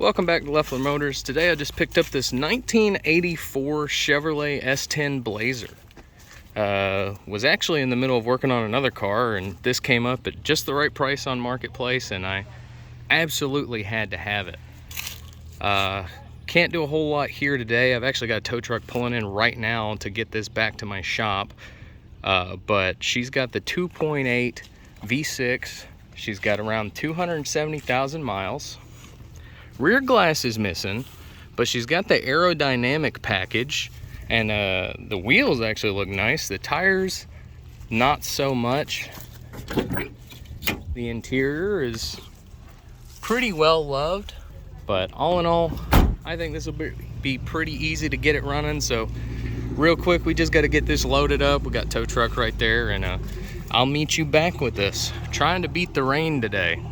Welcome back to LeflerMotors. Today I just picked up this 1984 Chevrolet S10 Blazer. Was actually in the middle of working on another car, and this came up at just the right price on Marketplace, and I absolutely had to have it. Can't do a whole lot here today. I've actually got a tow truck pulling in right now to get this back to my shop. But she's got the 2.8 V6. She's got around 270,000 miles. Rear glass is missing, but she's got the aerodynamic package, and the wheels actually look nice. The tires, not so much. The interior is pretty well loved, but all in all, I think this will be pretty easy to get it running. So real quick, we just got to get this loaded up. We got tow truck right there, and I'll meet you back with this. Trying to beat the rain today.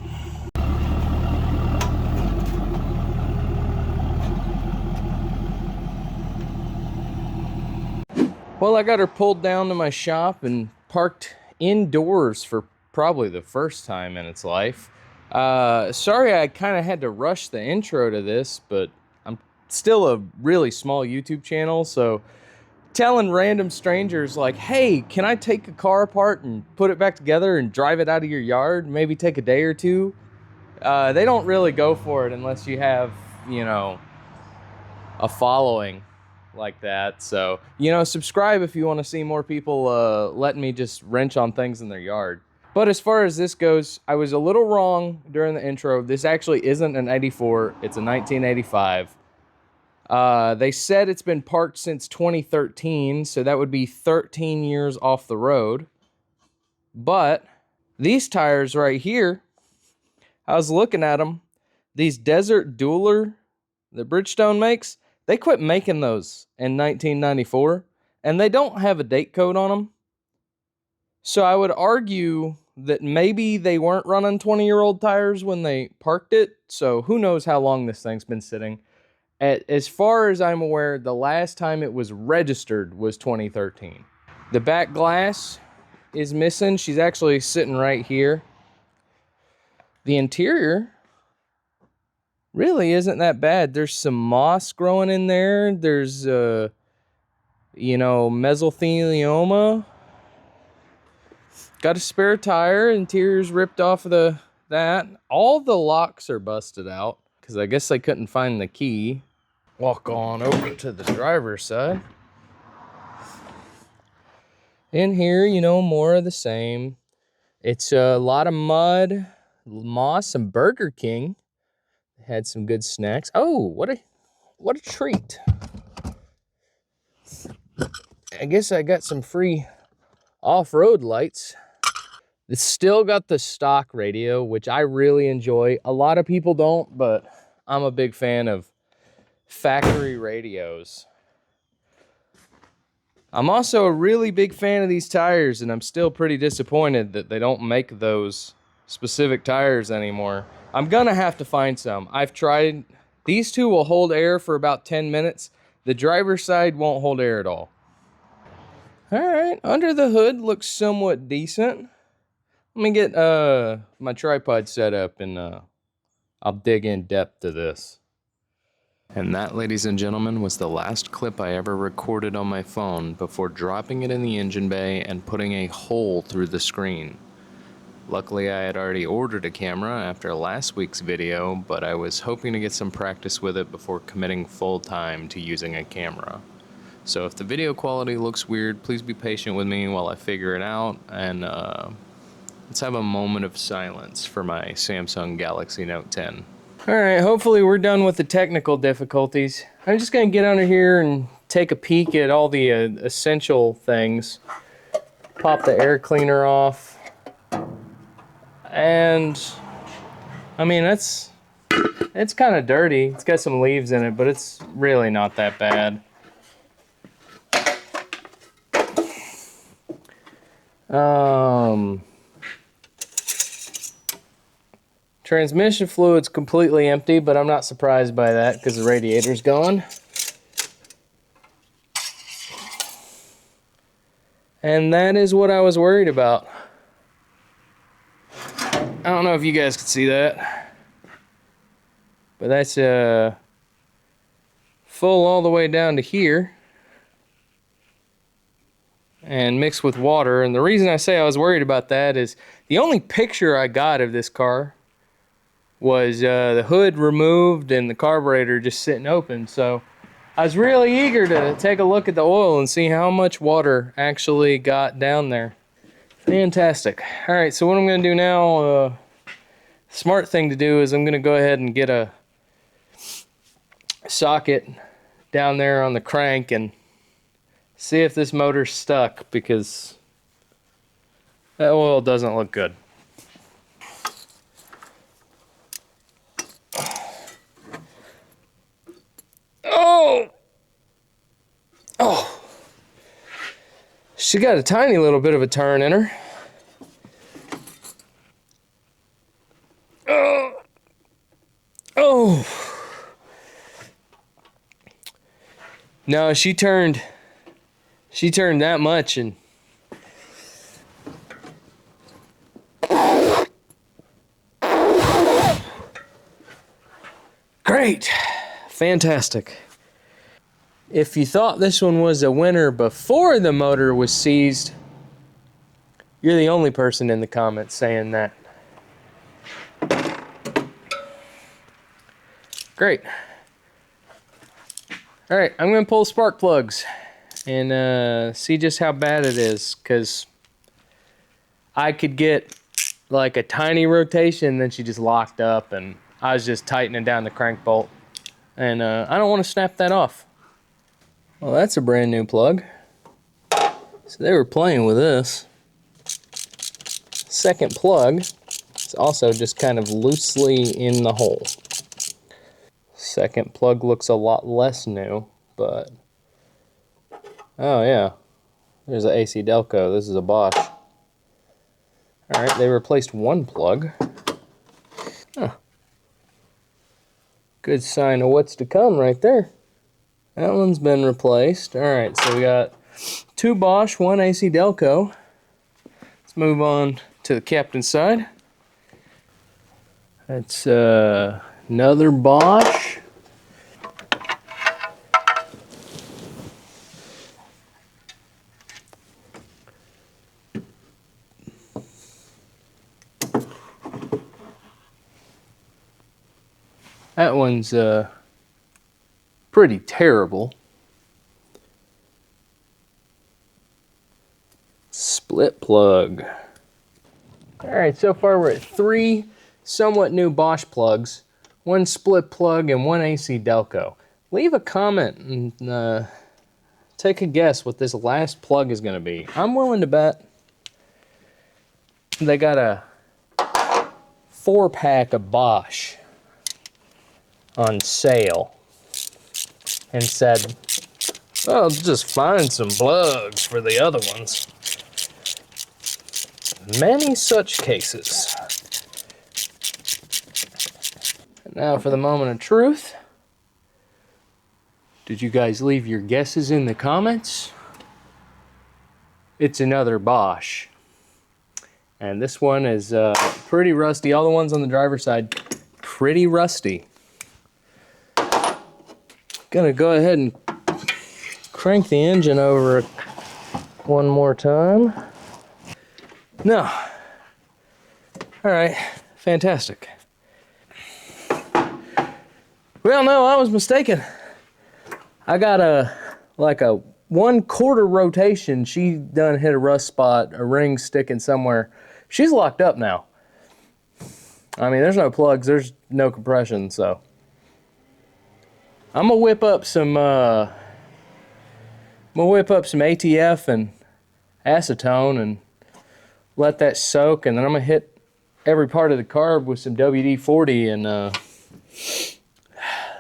Well, I got her pulled down to my shop and parked indoors for probably the first time in its life. Sorry I kind of had to rush the intro to this, but I'm still a really small YouTube channel, so telling random strangers like, hey, can I take a car apart and put it back together and drive it out of your yard, maybe take a day or two? They don't really go for it unless you have, you know, a following like that. So, you know, subscribe if you want to see more people letting me just wrench on things in their yard. But as far as this goes, I was a little wrong during the intro. This actually isn't an 84, it's a 1985. They said it's been parked since 2013, so that would be 13 years off the road. But these tires right here, I was looking at them, these Desert Dueler that Bridgestone makes, they quit making those in 1994, and they don't have a date code on them. So I would argue that maybe they weren't running 20-year-old tires when they parked it, so who knows how long this thing's been sitting. As far as I'm aware, the last time it was registered was 2013. The back glass is missing. She's actually sitting right here. The interior really isn't that bad. There's some moss growing in there. There's, you know, mesothelioma. Got a spare tire. Interior's ripped off of that. All the locks are busted out because I guess they couldn't find the key. Walk on over to the driver's side. In here, you know, more of the same. It's a lot of mud, moss, and Burger King. Had some good snacks. Oh, what a treat. I guess I got some free off-road lights. It's still got the stock radio, which I really enjoy. A lot of people don't, but I'm a big fan of factory radios. I'm also a really big fan of these tires, and I'm still pretty disappointed that they don't make those specific tires anymore. I'm gonna have to find some. I've tried. These two will hold air for about 10 minutes. The driver's side won't hold air at all. All right, under the hood looks somewhat decent. Let me get my tripod set up, and I'll dig in depth to this. And that, ladies and gentlemen, was the last clip I ever recorded on my phone before dropping it in the engine bay and putting a hole through the screen. Luckily, I had already ordered a camera after last week's video, but I was hoping to get some practice with it before committing full time to using a camera. So if the video quality looks weird, please be patient with me while I figure it out, and let's have a moment of silence for my Samsung Galaxy Note 10. Alright, hopefully we're done with the technical difficulties. I'm just going to get under here and take a peek at all the essential things. Pop the air cleaner off. And I mean, it's kind of dirty. It's got some leaves in it, but it's really not that bad. Transmission fluid's completely empty, but I'm not surprised by that because the radiator's gone. And that is what I was worried about. I don't know if you guys could see that. But that's full all the way down to here and mixed with water. And the reason I say I was worried about that is the only picture I got of this car was the hood removed and the carburetor just sitting open. So I was really eager to take a look at the oil and see how much water actually got down there. Fantastic. All right, so what I'm gonna do now, smart thing to do is I'm gonna go ahead and get a socket down there on the crank and see if this motor's stuck, because that oil doesn't look good. Oh! Oh! She got a tiny little bit of a turn in her. Oh! Oh! No, she turned that much, and great. Fantastic. If you thought this one was a winner before the motor was seized, you're the only person in the comments saying that. Great. All right, I'm gonna pull spark plugs and see just how bad it is, because I could get like a tiny rotation, then she just locked up, and I was just tightening down the crank bolt, and I don't want to snap that off. Well, that's a brand new plug. So they were playing with this. Second plug is also just kind of loosely in the hole. Second plug looks a lot less new, but oh yeah, there's an AC Delco. This is a Bosch. All right, they replaced one plug. Huh. Good sign of what's to come right there. That one's been replaced. All right, so we got two Bosch, one AC Delco. Let's move on to the captain's side. That's another Bosch. That one's pretty terrible. Split plug. All right, so far we're at 3 somewhat new Bosch plugs, 1 split plug, and 1 AC Delco. Leave a comment and take a guess what this last plug is going to be. I'm willing to bet they got a 4-pack of Bosch on sale and said, well, just find some plugs for the other ones. Many such cases. And now for the moment of truth. Did you guys leave your guesses in the comments? It's another Bosch. And this one is pretty rusty. All the ones on the driver's side, pretty rusty. Gonna go ahead and crank the engine over one more time. No. All right, fantastic. Well, no, I was mistaken. I got a 1/4 rotation. She done hit a rust spot, a ring sticking somewhere. She's locked up now. I mean, there's no plugs, there's no compression, so I'm gonna whip up some ATF and acetone and let that soak, and then I'm gonna hit every part of the carb with some WD-40 and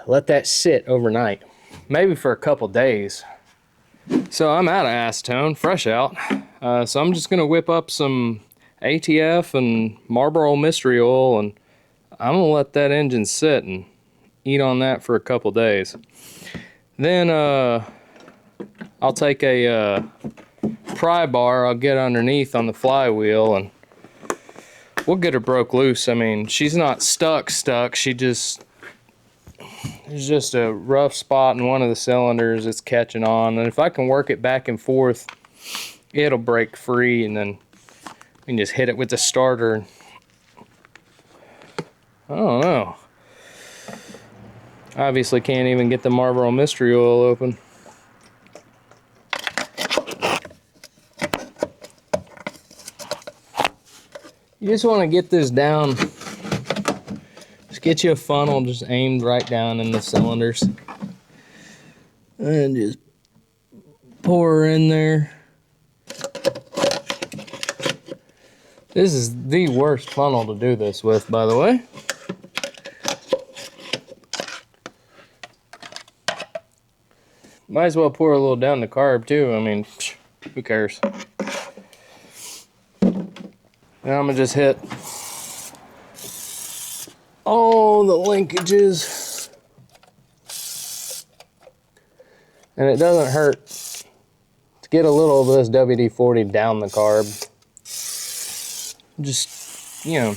let that sit overnight, maybe for a couple days. So I'm out of acetone, fresh out. So I'm just gonna whip up some ATF and Marlboro Mystery Oil, and I'm gonna let that engine sit and eat on that for a couple days. Then I'll take a pry bar, I'll get underneath on the flywheel, and we'll get her broke loose. I mean, she's not stuck, she just There's just a rough spot in one of the cylinders. It's catching on, and if I can work it back and forth, it'll break free, and then we can just hit it with the starter. I don't know. Obviously can't even get the Marlboro Mystery Oil open. You just want to get this down. Just get you a funnel just aimed right down in the cylinders. And just pour in there. This is the worst funnel to do this with, by the way. Might as well pour a little down the carb too. I mean, who cares? Now I'm gonna just hit all the linkages. And it doesn't hurt to get a little of this WD-40 down the carb. Just, you know,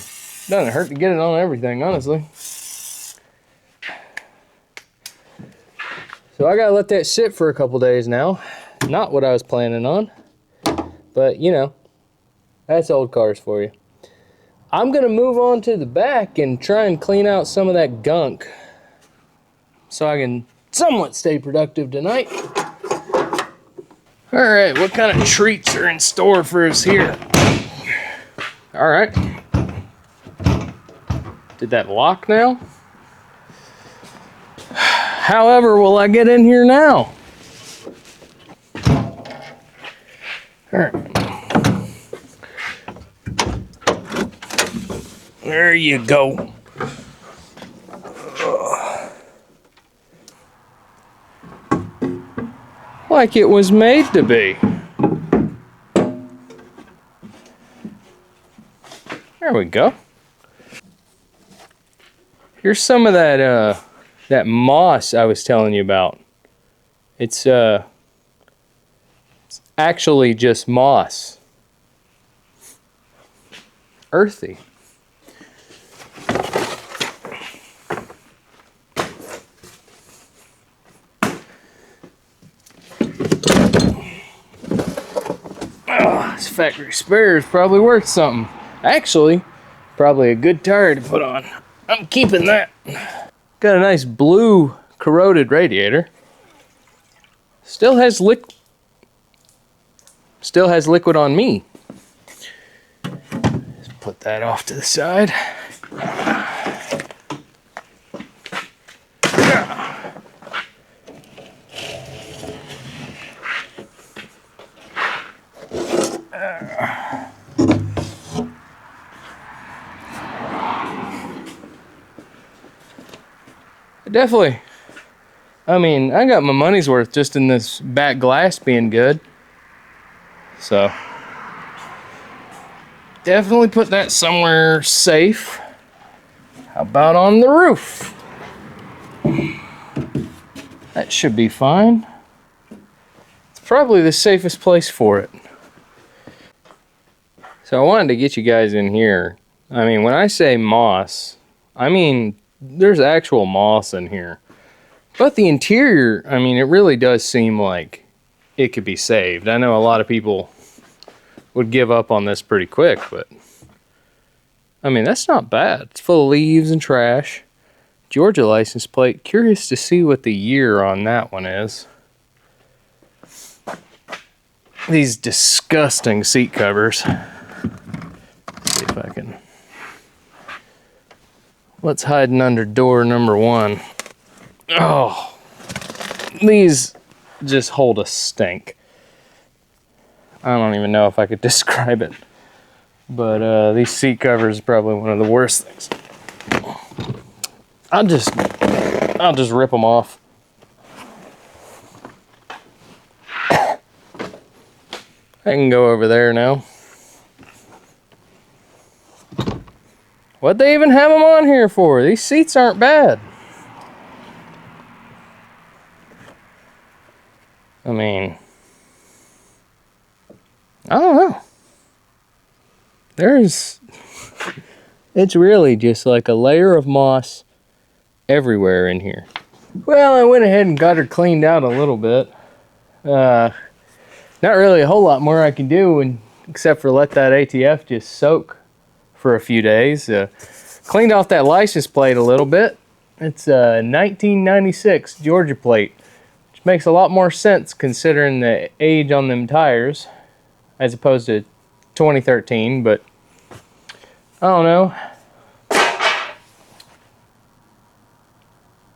doesn't hurt to get it on everything, honestly. So I gotta let that sit for a couple days now. Not what I was planning on, but you know, that's old cars for you. I'm gonna move on to the back and try and clean out some of that gunk so I can somewhat stay productive tonight. All right, what kind of treats are in store for us here? All right. Did that lock now? However, will I get in here now? All right. There you go. Like it was made to be. There we go. Here's some of that that moss I was telling you about. It's actually just moss. Earthy. Oh, this factory spare is probably worth something. Actually, probably a good tire to put on. I'm keeping that. Got a nice blue corroded radiator. Still has liquid on me. Just put that off to the side. Definitely. I mean, I got my money's worth just in this back glass being good. So, definitely put that somewhere safe. How about on the roof? That should be fine. It's probably the safest place for it. So I wanted to get you guys in here. I mean, when I say moss, I mean there's actual moss in here. But the interior, I mean, it really does seem like it could be saved. I know a lot of people would give up on this pretty quick, but I mean, that's not bad. It's full of leaves and trash. Georgia license plate. Curious to see what the year on that one is. These disgusting seat covers. Let's see if I can. What's hiding under door number 1? Oh, these just hold a stink. I don't even know if I could describe it. But these seat covers are probably one of the worst things. I'll just rip them off. I can go over there now. What'd they even have them on here for? These seats aren't bad. I mean, I don't know. It's really just like a layer of moss everywhere in here. Well, I went ahead and got her cleaned out a little bit. Not really a whole lot more I can do, except for let that ATF just soak for a few days. Cleaned off that license plate a little bit. It's a 1996 Georgia plate, which makes a lot more sense considering the age on them tires as opposed to 2013, but I don't know.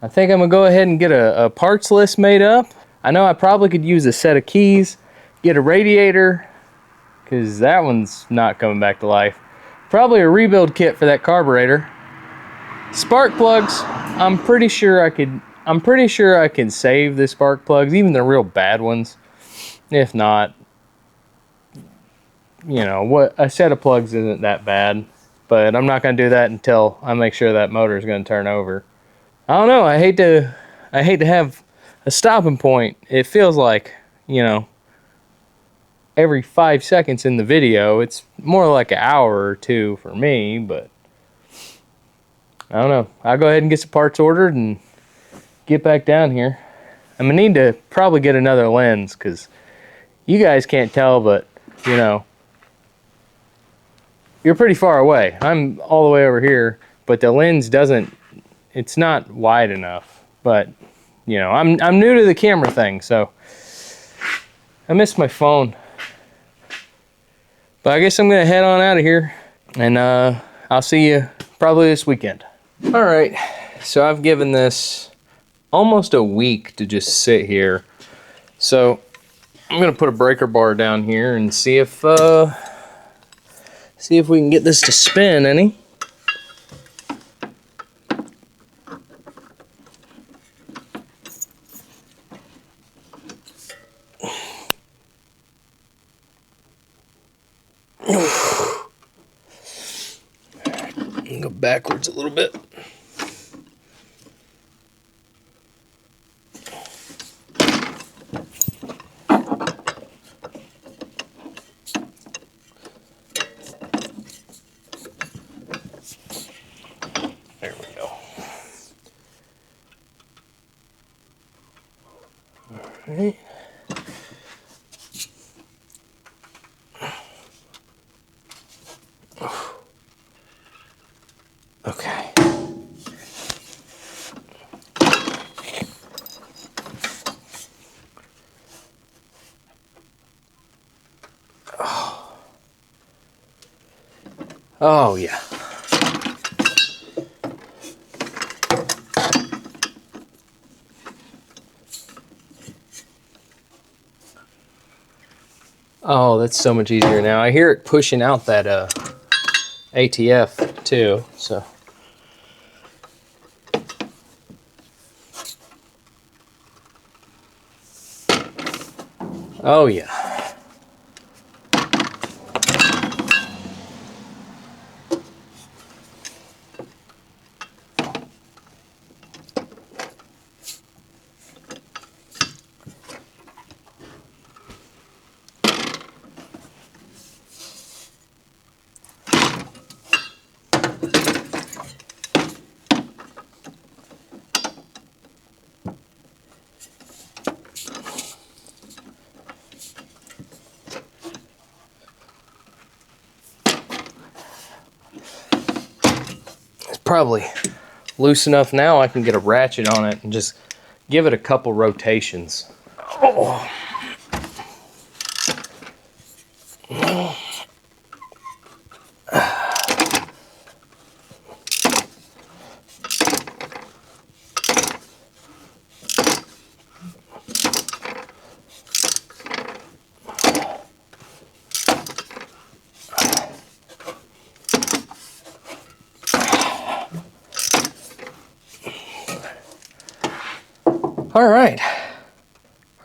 I think I'm gonna go ahead and get a parts list made up. I know I probably could use a set of keys, get a radiator, because that one's not coming back to life. Probably a rebuild kit for that carburetor. Spark plugs, I'm pretty sure I can save the spark plugs, even the real bad ones. If not, you know, what, a set of plugs isn't that bad, but I'm not gonna do that until I make sure that motor is gonna turn over. I don't know, I hate to have a stopping point. It feels like, you know, every 5 seconds in the video. It's more like an hour or two for me, but I don't know. I'll go ahead and get some parts ordered and get back down here. I'm gonna need to probably get another lens, because you guys can't tell, but you know, you're pretty far away. I'm all the way over here, but the lens it's not wide enough. But you know, I'm new to the camera thing, so I missed my phone. But I guess I'm gonna head on out of here, and I'll see you probably this weekend. All right, so I've given this almost a week to just sit here. So I'm gonna put a breaker bar down here and see if we can get this to spin any. Go backwards a little bit. There we go. All right. Okay. Oh yeah. Oh, that's so much easier now. I hear it pushing out that ATF too, so. Oh yeah. Probably loose enough now I can get a ratchet on it and just give it a couple rotations. Oh.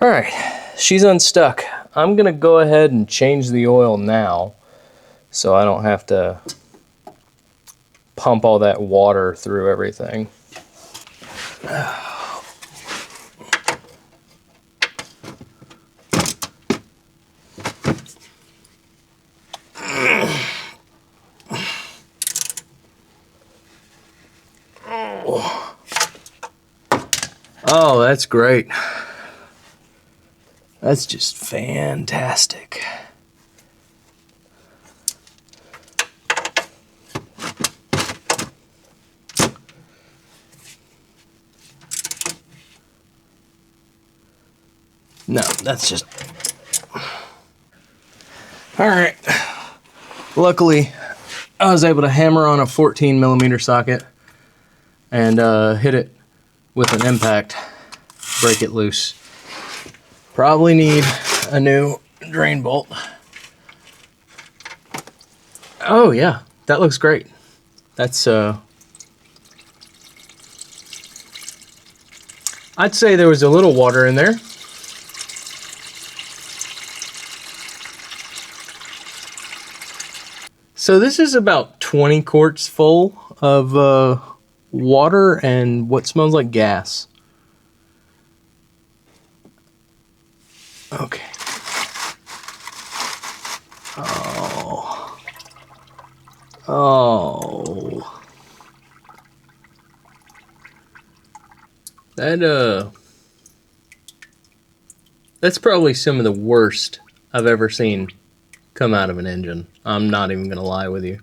All right, she's unstuck. I'm gonna go ahead and change the oil now so I don't have to pump all that water through everything. Oh, that's great. That's just fantastic. No, that's just... All right. Luckily, I was able to hammer on a 14mm socket and hit it with an impact, break it loose. Probably need a new drain bolt. Oh yeah, that looks great. That's I'd say there was a little water in there. So this is about 20 quarts full of water and what smells like gas. Okay. Oh. That's probably some of the worst I've ever seen come out of an engine. I'm not even gonna lie with you.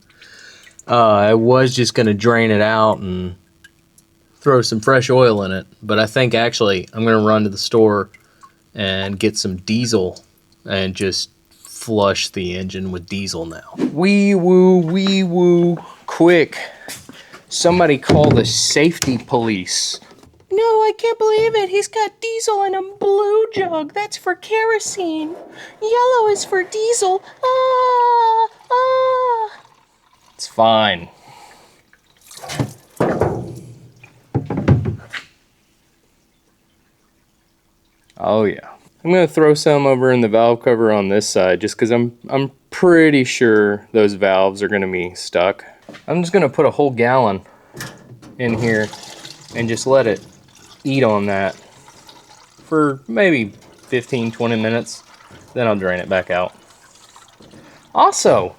I was just gonna drain it out and throw some fresh oil in it, but I think actually I'm gonna run to the store and get some diesel and just flush the engine with diesel now. Wee woo, quick. Somebody call the safety police. No, I can't believe it. He's got diesel in a blue jug. That's for kerosene. Yellow is for diesel. Ah, ah. It's fine. Oh yeah. I'm gonna throw some over in the valve cover on this side just because I'm pretty sure those valves are gonna be stuck. I'm just gonna put a whole gallon in here and just let it eat on that for maybe 15-20 minutes. Then I'll drain it back out. Also,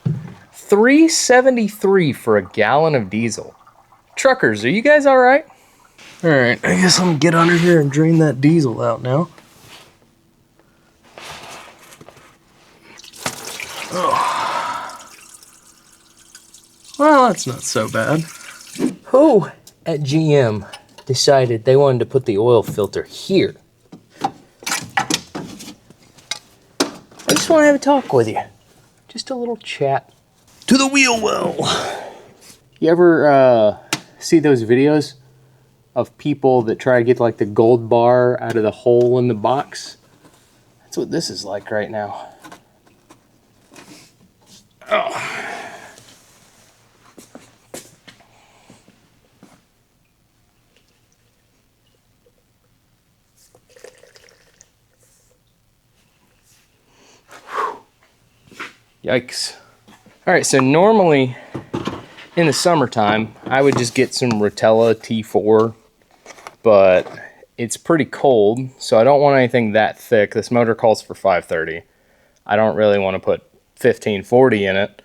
$3.73 for a gallon of diesel. Truckers, are you guys all right? All right, I guess I'm gonna get under here and drain that diesel out now. Oh. Well, that's not so bad. Who at GM decided they wanted to put the oil filter here? I just want to have a talk with you. Just a little chat. To the wheel well. You ever see those videos of people that try to get like the gold bar out of the hole in the box? That's what this is like right now. Oh. Yikes. All right, so normally in the summertime, I would just get some Rotella T4, but it's pretty cold, so I don't want anything that thick. This motor calls for 530. I don't really want to put 1540 in it,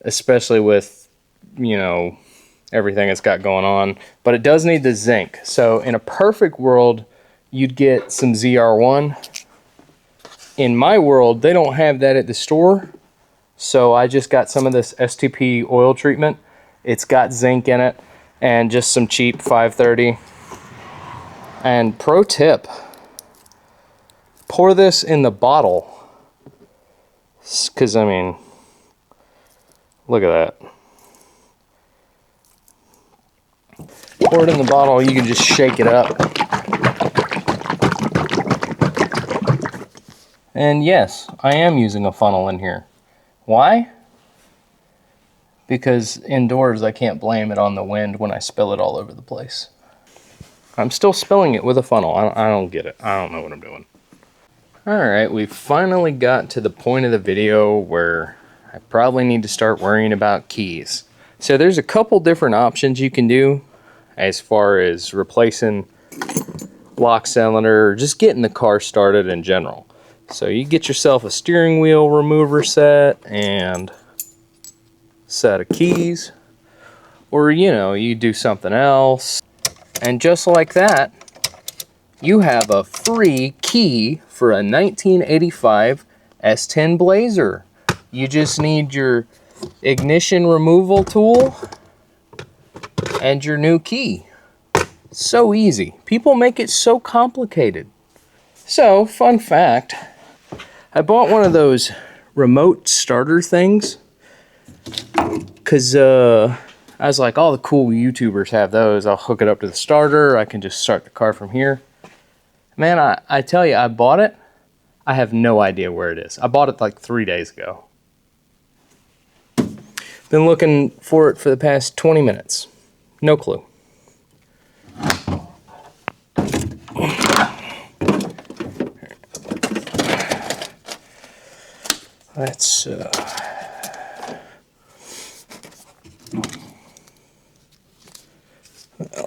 especially with, you know, everything it's got going on, but it does need the zinc. So in a perfect world, you'd get some ZR1. In my world, they don't have that at the store, so I just got some of this STP oil treatment. It's got zinc in it and just some cheap 530. And pro tip, pour this in the bottle, because I mean, look at that. Pour it in the bottle, you can just shake it up. And yes, I am using a funnel in here. Why? Because indoors I can't blame it on the wind when I spill it all over the place. I'm still spilling it with a funnel. I don't get it. I don't know what I'm doing. Alright, we finally got to the point of the video where I probably need to start worrying about keys. So there's a couple different options you can do as far as replacing lock cylinder or just getting the car started in general. So you get yourself a steering wheel remover set and set of keys, or you know, you do something else, and just like that, you have a free key for a 1985 S10 Blazer. You just need your ignition removal tool and your new key. So easy. People make it so complicated. So, fun fact, I bought one of those remote starter things because I was like, all the cool YouTubers have those. I'll hook it up to the starter. I can just start the car from here. Man, I tell you, I bought it. I have no idea where it is. I bought it like 3 days ago. Been looking for it for the past 20 minutes. No clue. Let's well,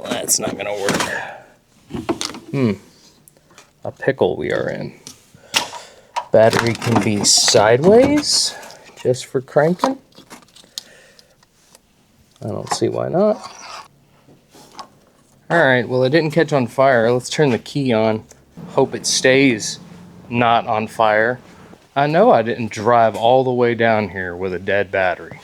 that's not gonna work. A pickle we are in. Battery can be sideways, just for cranking. I don't see why not. Alright, well it didn't catch on fire. Let's turn the key on. Hope it stays not on fire. I know I didn't drive all the way down here with a dead battery.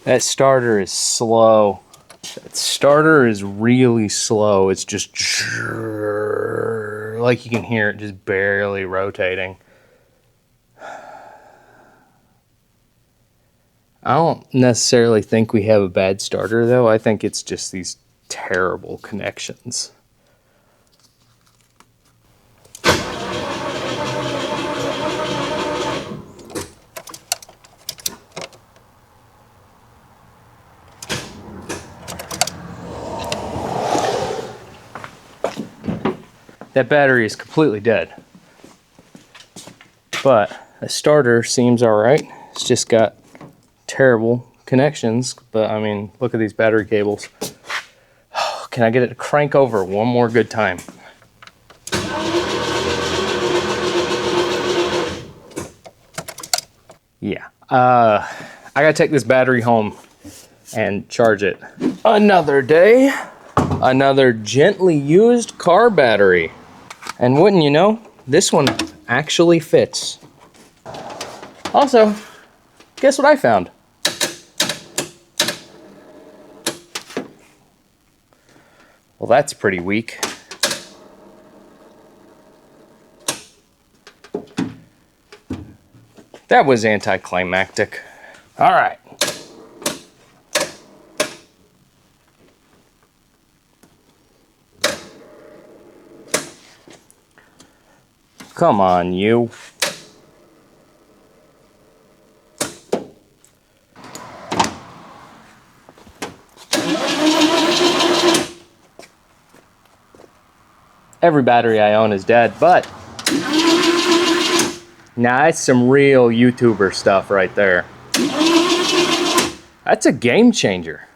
That starter is slow. That starter is really slow. It's just like you can hear it just barely rotating. I don't necessarily think we have a bad starter though. I think it's just these terrible connections. That battery is completely dead. But the starter seems all right. It's just got terrible connections. But I mean, look at these battery cables. Can I get it to crank over one more good time? Yeah. I gotta take this battery home and charge it. Another day. Another gently used car battery. And wouldn't you know, this one actually fits. Also, guess what I found? Well, that's pretty weak. That was anticlimactic. All right. Come on, you. Every battery I own is dead, but now that's some real YouTuber stuff right there. That's a game changer.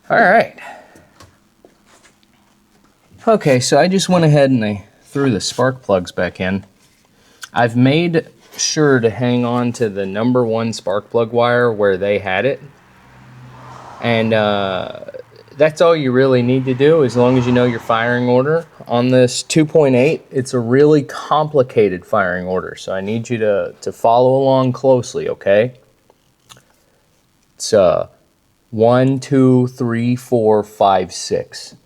All right. Okay, so I just went ahead and I threw the spark plugs back in. I've made sure to hang on to the number 1 spark plug wire where they had it. And that's all you really need to do as long as you know your firing order. On this 2.8, it's a really complicated firing order, so I need you to follow along closely, okay? It's 1, 2, 3, 4, 5, 6.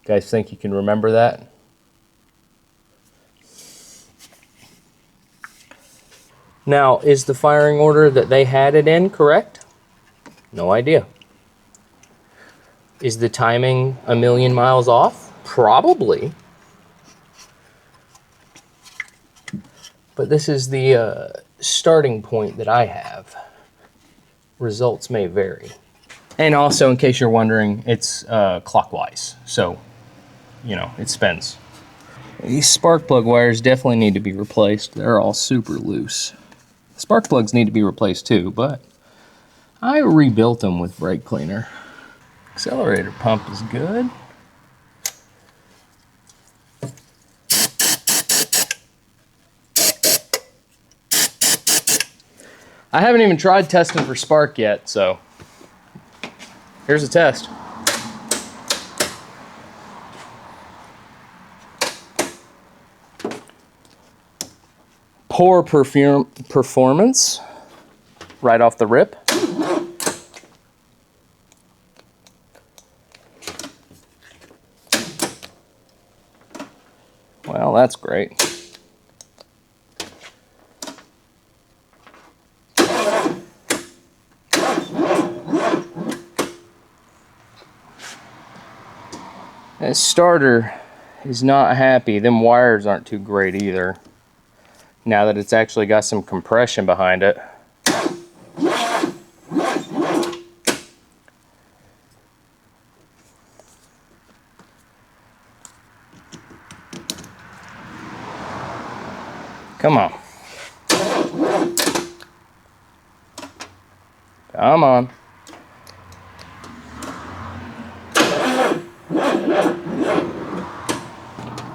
You guys think you can remember that? Now, is the firing order that they had it in correct? No idea. Is the timing a million miles off? Probably. But this is the starting point that I have. Results may vary. And also, in case you're wondering, it's clockwise. So, you know, it spins. These spark plug wires definitely need to be replaced. They're all super loose. Spark plugs need to be replaced too, but I rebuilt them with brake cleaner. Accelerator pump is good. I haven't even tried testing for spark yet, so here's a test. Poor performance right off the rip. Well, that's great. This starter is not happy. Them wires aren't too great either. Now that it's actually got some compression behind it. Come on. Come on.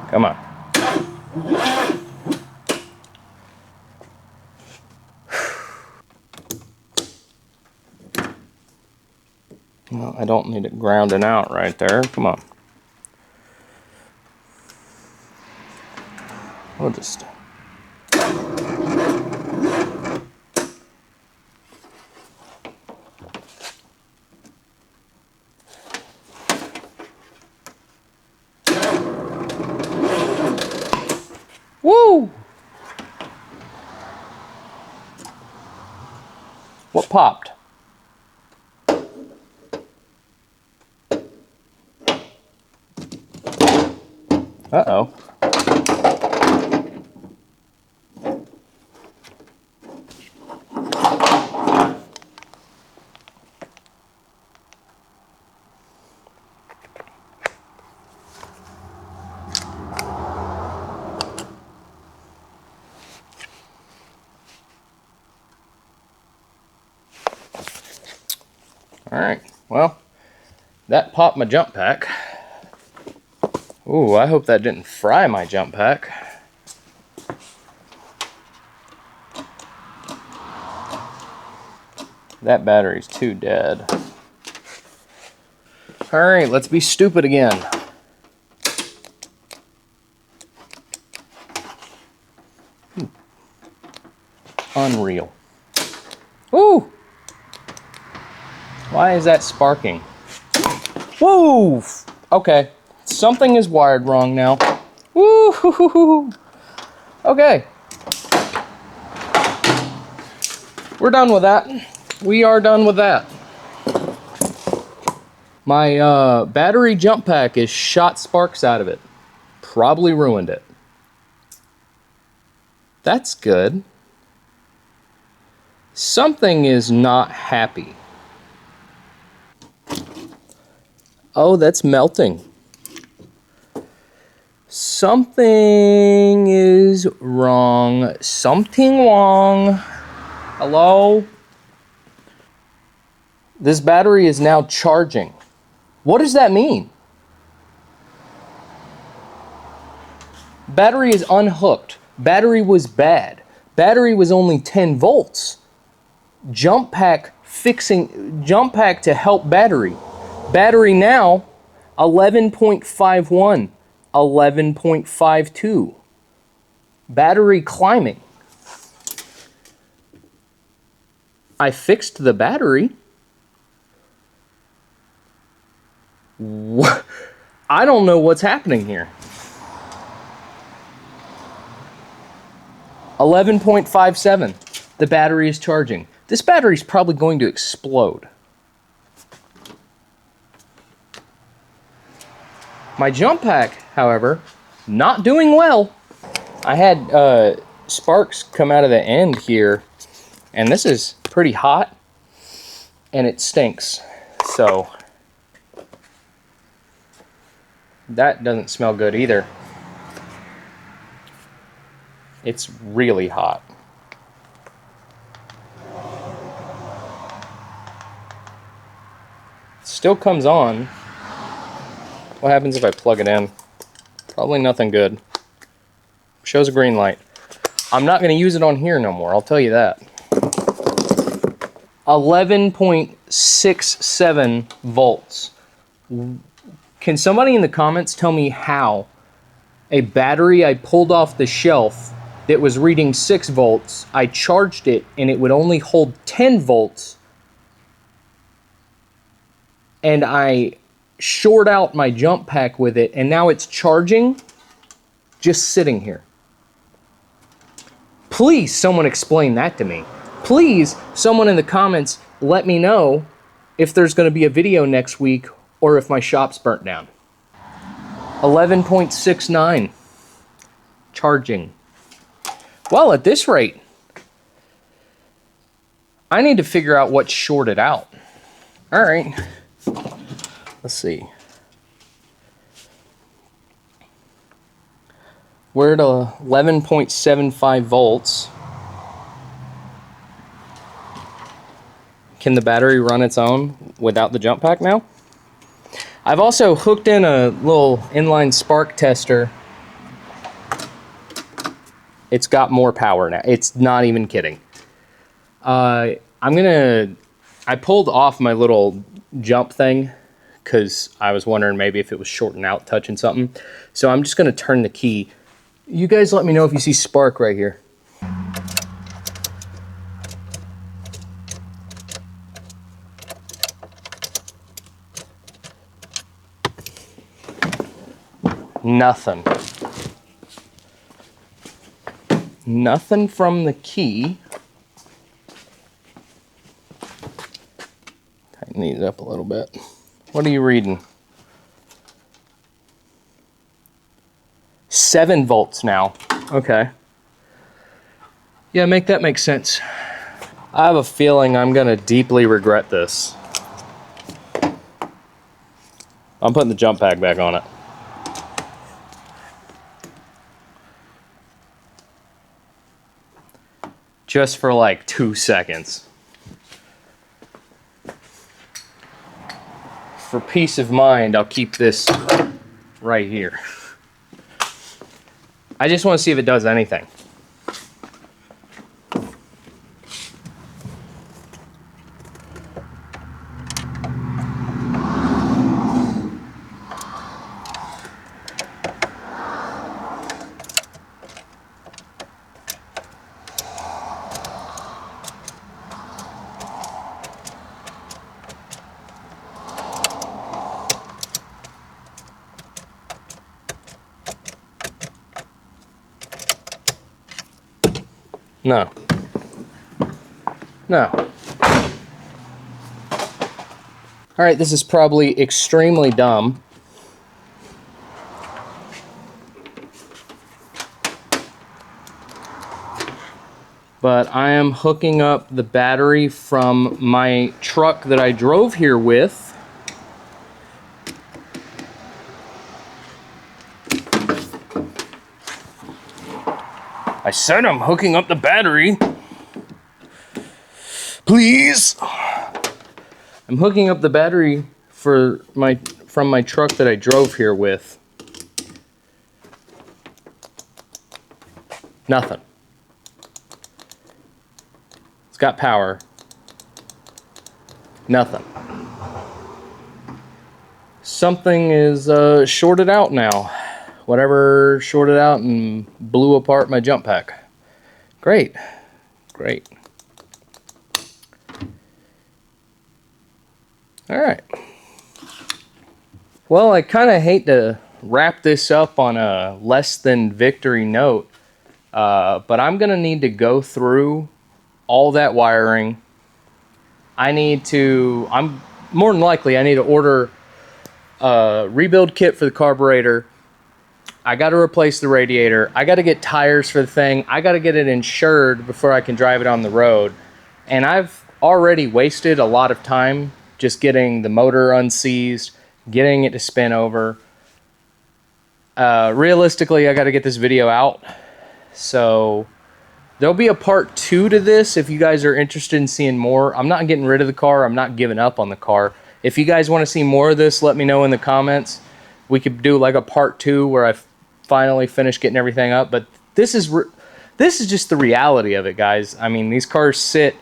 Come on. Well, I don't need it grounding out right there. Come on. We'll just... Woo! What popped? Uh-oh. Alright, well, that popped my jump pack. Ooh, I hope that didn't fry my jump pack. That battery's too dead. Alright, let's be stupid again. Unreal. Ooh! Why is that sparking? Woo! Okay, something is wired wrong now. Woo! Okay. We're done with that. We are done with that. My battery jump pack is shot sparks out of it. Probably ruined it. That's good. Something is not happy. Oh, that's melting. Something is wrong. Something wrong. Hello? This battery is now charging. What does that mean? Battery is unhooked. Battery was bad. Battery was only 10 volts. Jump pack to help battery. Battery now 11.51, 11.52. Battery climbing. I fixed the battery. What? I don't know what's happening here. 11.57. The battery is charging. This battery is probably going to explode. My jump pack, however, not doing well. I had sparks come out of the end here, and this is pretty hot, and it stinks. So that doesn't smell good either. It's really hot. Still comes on. What happens if I plug it in? Probably nothing good. Shows a green light. I'm not going to use it on here no more, I'll tell you that. 11.67 volts. Can somebody in the comments tell me how a battery I pulled off the shelf that was reading 6 volts, I charged it and it would only hold 10 volts, and I short out my jump pack with it, and now it's charging just sitting here? Please, someone explain that to me. Please, someone in the comments, let me know if there's going to be a video next week or if my shop's burnt down. 11.69 charging. Well, at this rate, I need to figure out what's shorted out. All right, let's see. We're at 11.75 volts. Can the battery run its own without the jump pack now? I've also hooked in a little inline spark tester. It's got more power now. It's not even kidding. I pulled off my little jump thing because I was wondering maybe if it was shorting out, touching something. So I'm just gonna turn the key. You guys let me know if you see spark right here. Nothing. Nothing from the key. Tighten these up a little bit. What are you reading? 7 volts now. Okay. Yeah, make that make sense. I have a feeling I'm gonna deeply regret this. I'm putting the jump pack back on it. Just for like 2 seconds. For peace of mind, I'll keep this right here. I just want to see if it does anything. No. No. All right, this is probably extremely dumb. But I am hooking up the battery from my truck that I drove here with. I said I'm hooking up the battery. Please. I'm hooking up the battery from my truck that I drove here with. Nothing. It's got power. Nothing. Something is shorted out now. Whatever shorted out and blew apart my jump pack. Great. Great. All right. Well, I kind of hate to wrap this up on a less than victory note, but I'm going to need to go through all that wiring. I'm more than likely, I need to order a rebuild kit for the carburetor. I got to replace the radiator. I got to get tires for the thing. I got to get it insured before I can drive it on the road. And I've already wasted a lot of time just getting the motor unseized, getting it to spin over. Realistically, I got to get this video out. So there'll be a part 2 to this if you guys are interested in seeing more. I'm not getting rid of the car. I'm not giving up on the car. If you guys want to see more of this, let me know in the comments. We could do like a part 2 where I finally finish getting everything up. But this is just the reality of it, guys. I mean, these cars sit,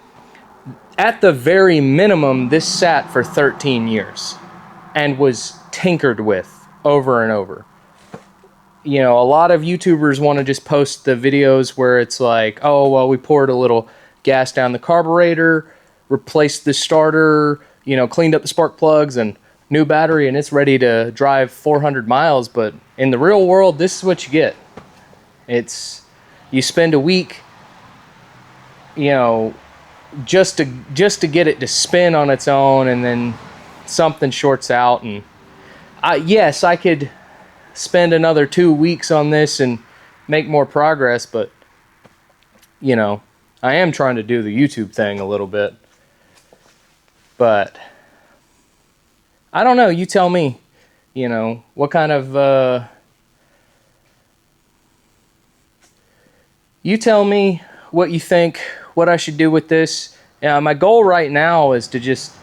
at the very minimum, this sat for 13 years and was tinkered with over and over. You know, a lot of YouTubers want to just post the videos where it's like, oh, well, we poured a little gas down the carburetor, replaced the starter, you know, cleaned up the spark plugs and new battery, and it's ready to drive 400 miles. But in the real world, this is what you get. It's, you spend a week, you know, just to get it to spin on its own, and then something shorts out. And yes, I could spend another 2 weeks on this and make more progress, but you know, I am trying to do the YouTube thing a little bit. But I don't know, you tell me, you know, what kind of you tell me what you think, what I should do with this. My goal right now is to just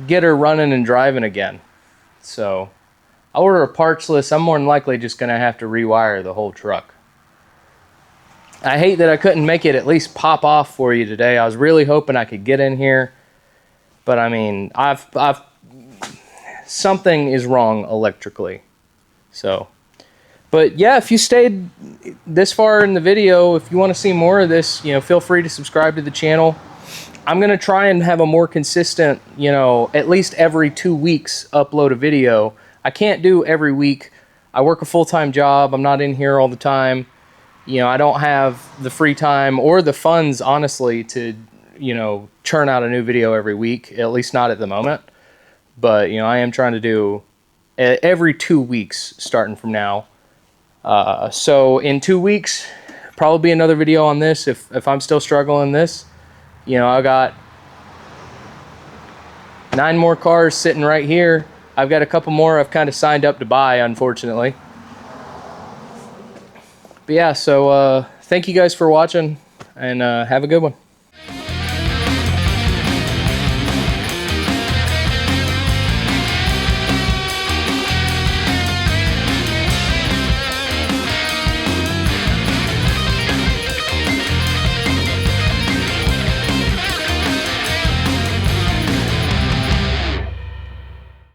get her running and driving again. So I'll order a parts list. I'm more than likely just going to have to rewire the whole truck. I hate that I couldn't make it at least pop off for you today. I was really hoping I could get in here, but I mean, something is wrong electrically. So, but yeah, if you stayed this far in the video, if you want to see more of this, you know, feel free to subscribe to the channel. I'm going to try and have a more consistent, you know, at least every 2 weeks upload a video. I can't do every week. I work a full-time job. I'm not in here all the time. You know, I don't have the free time or the funds, honestly, to, you know, churn out a new video every week, at least not at the moment. But, you know, I am trying to do every 2 weeks starting from now. So in 2 weeks, probably another video on this if I'm still struggling this. You know, I got 9 more cars sitting right here. I've got a couple more I've kind of signed up to buy, unfortunately. But yeah, so thank you guys for watching, and have a good one.